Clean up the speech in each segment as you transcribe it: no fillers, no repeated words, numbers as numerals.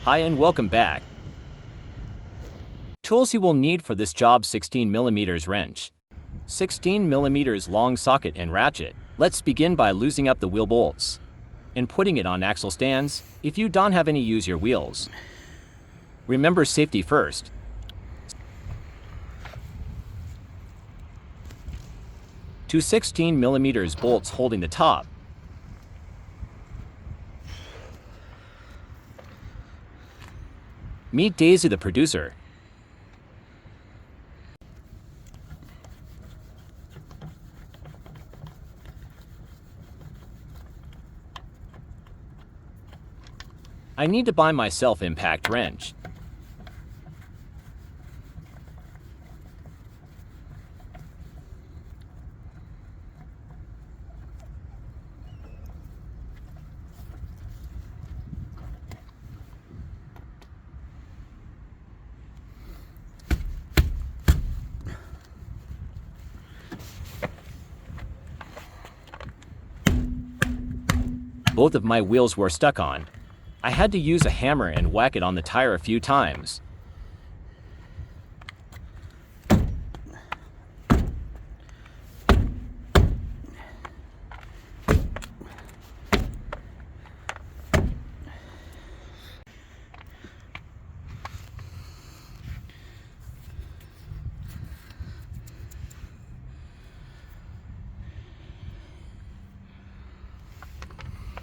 Hi and welcome back. Tools you will need for this job: 16mm wrench, 16mm long socket and ratchet. Let's begin by loosening up the wheel bolts and putting it on axle stands. If you don't have any, use your wheels. Remember safety first. Two 16mm bolts holding the top. Meet Daisy, the producer. I need to buy myself impact wrench. Both of my wheels were stuck on. I had to use a hammer and whack it on the tire a few times.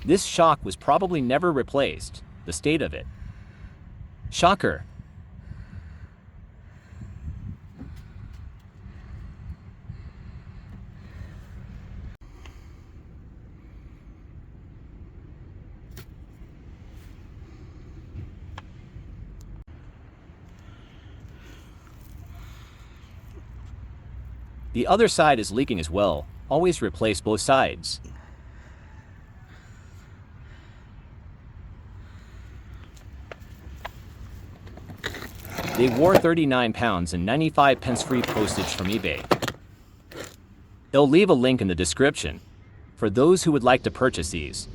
This shock was probably never replaced. The state of it. Shocker. The other side is leaking as well. Always replace both sides. They wore £39 and 95 pence free postage from eBay. I'll leave a link in the description for those who would like to purchase these.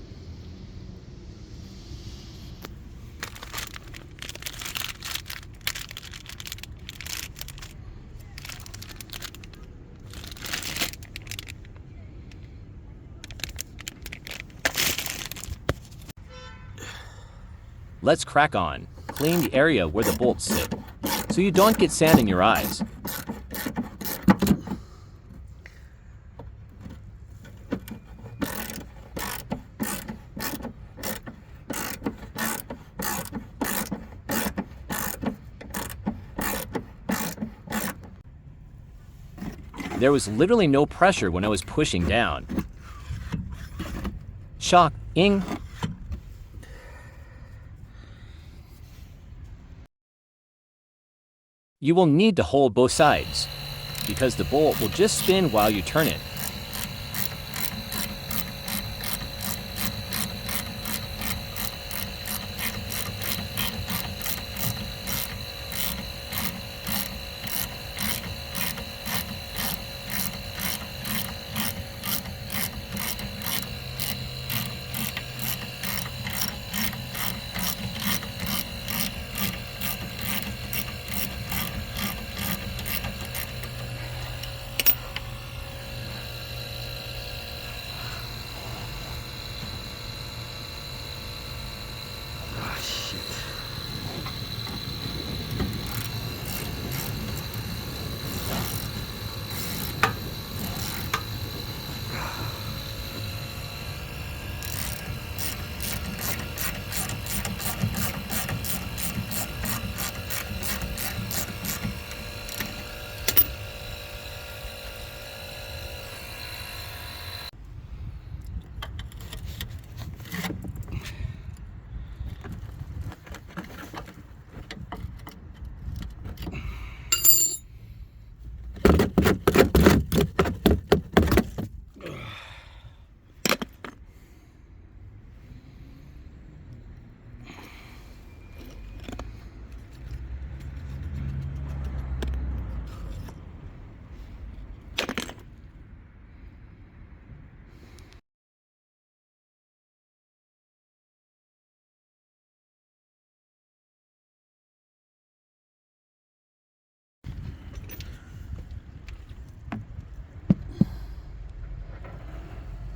Let's crack on. Clean the area where the bolts sit, so you don't get sand in your eyes. There was literally no pressure when I was pushing down. Shock-ing. You will need to hold both sides, because the bolt will just spin while you turn it.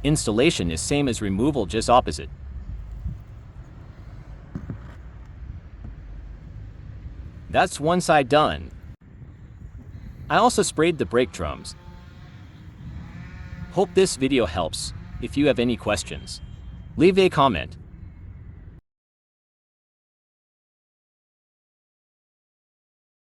Installation is same as removal, just opposite. That's one side done. I also sprayed the brake drums. Hope this video helps. If you have any questions, leave a comment.